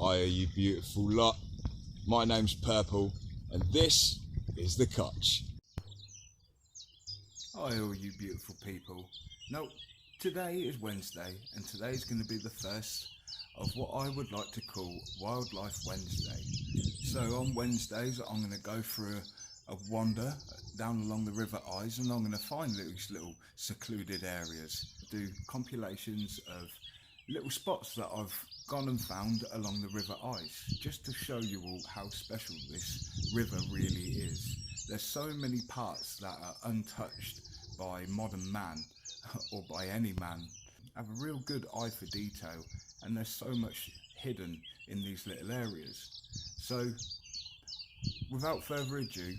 Hiya, you beautiful lot. My name's Purple, and this is the Cotch. Hi all you beautiful people. Now, today is Wednesday, and today is going to be the first of what I would like to call Wildlife Wednesday. So on Wednesdays I'm going to go for a wander down along the River Ise, and I'm going to find these little secluded areas, do compilations of little spots that I've gone and found along the River Ise, just to show you all how special this river really is. There's so many parts that are untouched by modern man or by any man. Have a real good eye for detail, and there's so much hidden in these little areas. So without further ado,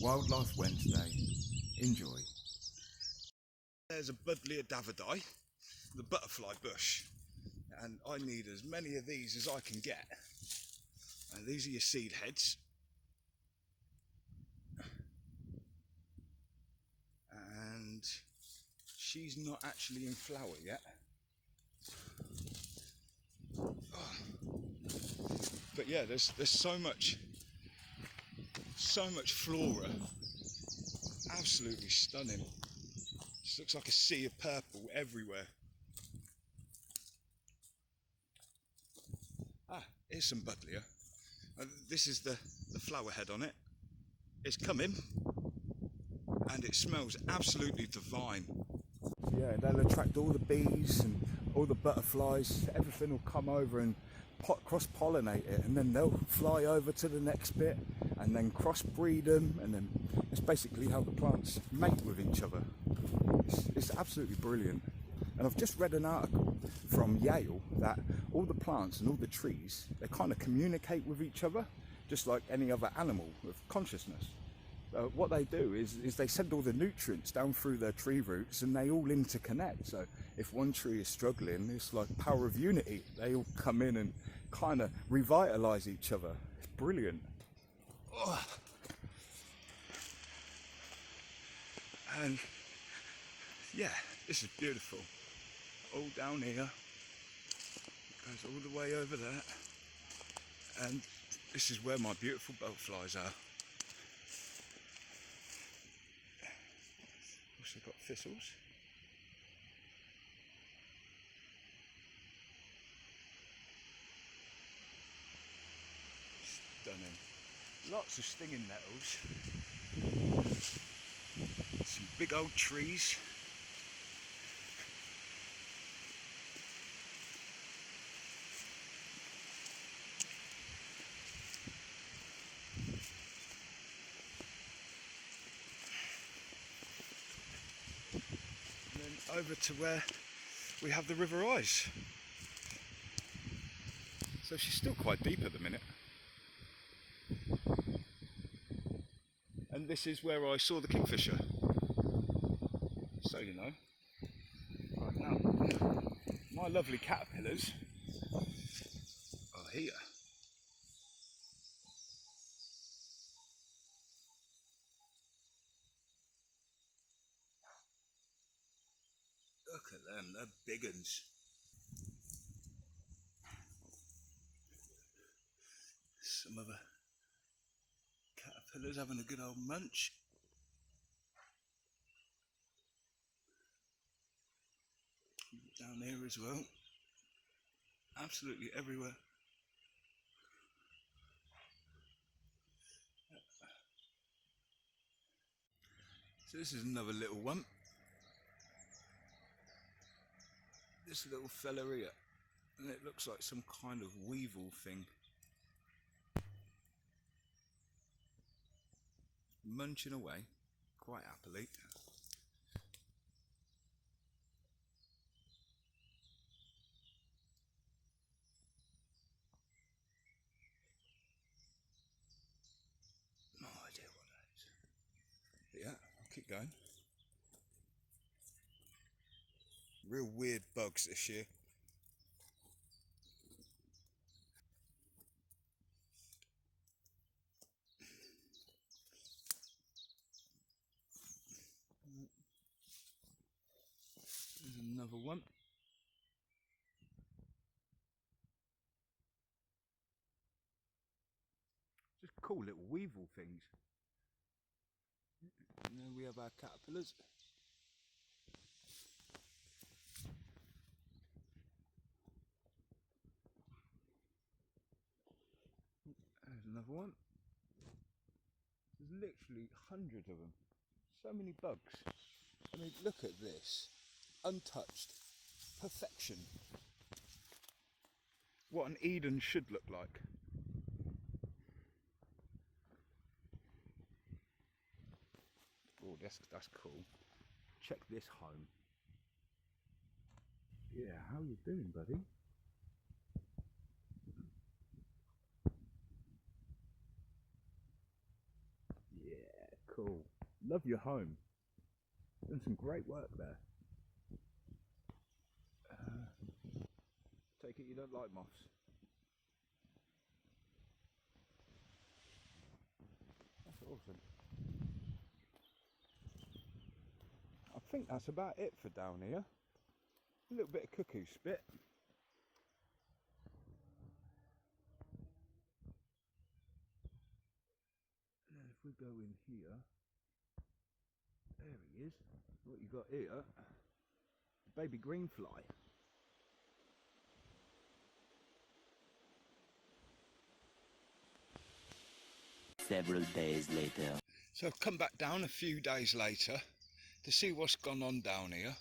Wildlife Wednesday, enjoy. There's a Buddleia davidii, the butterfly bush, and I need as many of these as I can get. And these are your seed heads. And she's not actually in flower yet. But yeah, there's so much flora. Absolutely stunning. Just looks like a sea of purple everywhere. Here's some Buddleia. This is the flower head on it. It's coming, and it smells absolutely divine. Yeah, they'll attract all the bees and all the butterflies. Everything will come over and cross-pollinate it, and then they'll fly over to the next bit and then cross-breed them, and then it's basically how the plants mate with each other. It's absolutely brilliant. And I've just read an article from Yale that all the plants and all the trees, they kind of communicate with each other just like any other animal with consciousness. What they do is they send all the nutrients down through their tree roots, and they all interconnect. So if one tree is struggling, it's like power of unity. They all come in and kind of revitalize each other. It's brilliant. Oh. And yeah, this is beautiful. All down here, goes all the way over there, and this is where my beautiful butterflies are. Also got thistles. Stunning. Lots of stinging nettles. Some big old trees. And then over to where we have the River Ise. So she's still quite deep at the minute. And this is where I saw the kingfisher. So you know. Right now, my lovely caterpillars are here. Look at them, they're big uns. Some other caterpillars having a good old munch. Down here as well. Absolutely everywhere. So this is another little one. This little fella here. And it looks like some kind of weevil thing. Munching away quite happily. No idea what that is. But yeah, I'll keep going. Real weird bugs this year. There's another one. cool little weevil things. And then we have our caterpillars. There's another one. There's literally hundreds of them. So many bugs. I mean, look at this. Untouched. Perfection. What an Eden should look like. Oh, that's cool. Check this home. Yeah, how you doing, buddy? Yeah, cool. Love your home. Done some great work there. Take it you don't like moths. That's awesome. I think that's about it for down here. A little bit of cuckoo spit. And then if we go in here, there he is. What you got here? Baby green fly. Several days later. So I've come back down a few days later to see what's gone on down here,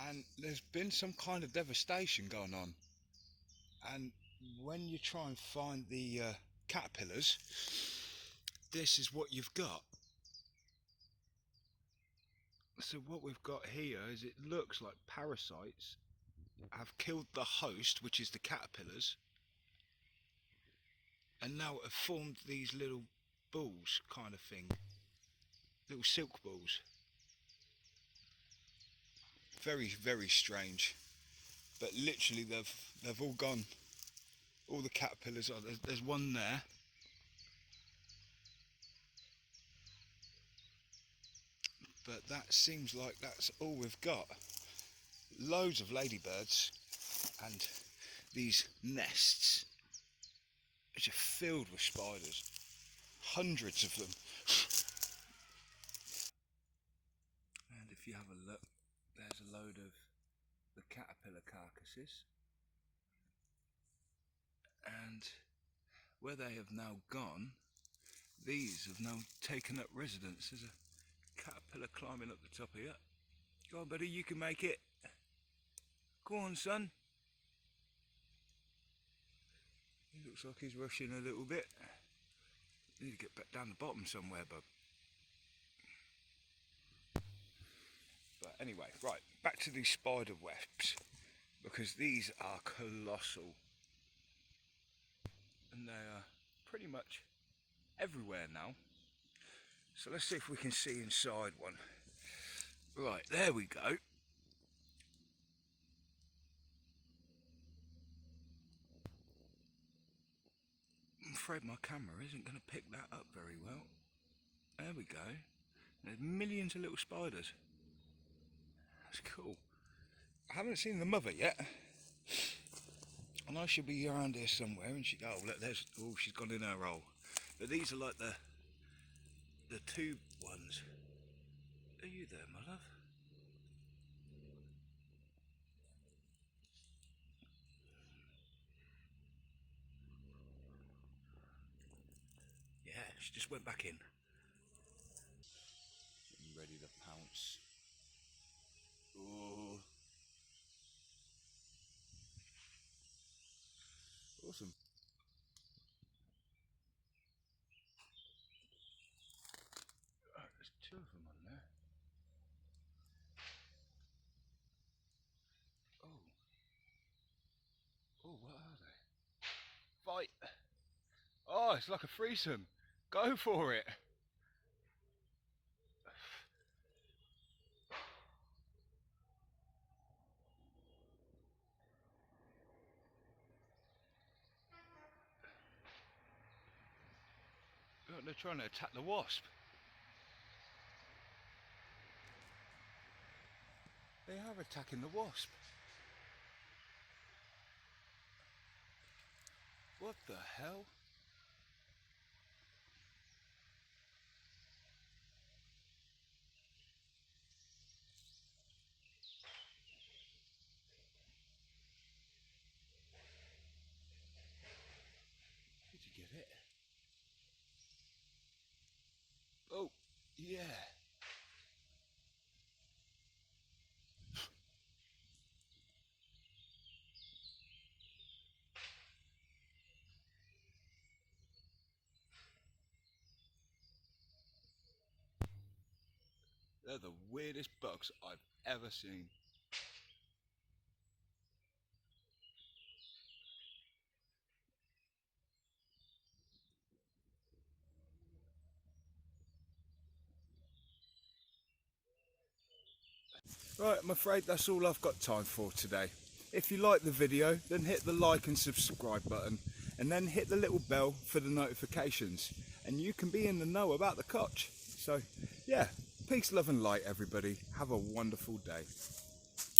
and there's been some kind of devastation going on. And when you try and find the caterpillars, this is what you've got. So what we've got here is, it looks like parasites have killed the host, which is the caterpillars, and now have formed these little balls kind of thing, little silk balls. Very, very strange, but literally they've all gone. All the caterpillars are. There's one there. But that seems like that's all we've got. Loads of ladybirds and these nests which are filled with spiders. Hundreds of them. And if you have a look, there's a load of the caterpillar carcasses. And where they have now gone, these have now taken up residence. There's a caterpillar climbing up the top here. Go on, buddy, you can make it. Go on, son. He looks like he's rushing a little bit. Need to get back down the bottom somewhere, bub. But anyway, right, back to these spider webs, because these are colossal. And they are pretty much everywhere now. So let's see if we can see inside one. Right, there we go. I'm afraid my camera isn't going to pick that up very well. There we go. There's millions of little spiders. That's cool. I haven't seen the mother yet. I know she'll be around here somewhere, and oh look, there's, oh, she's gone in her hole. But these are like the two ones. Are you there, my love? Yeah, she just went back in. Getting ready to pounce. Oh. Awesome. There's two of them on there. Oh. Oh, what are they? Fight! Oh, it's like a threesome. Go for it. Look, they're trying to attack the wasp. They are attacking the wasp. What the hell? it. Oh, yeah. They're the weirdest bugs I've ever seen. Right, I'm afraid that's all I've got time for today. If you like the video, then hit the like and subscribe button, and then hit the little bell for the notifications, and you can be in the know about the cotch. So yeah, peace, love and light everybody. Have a wonderful day.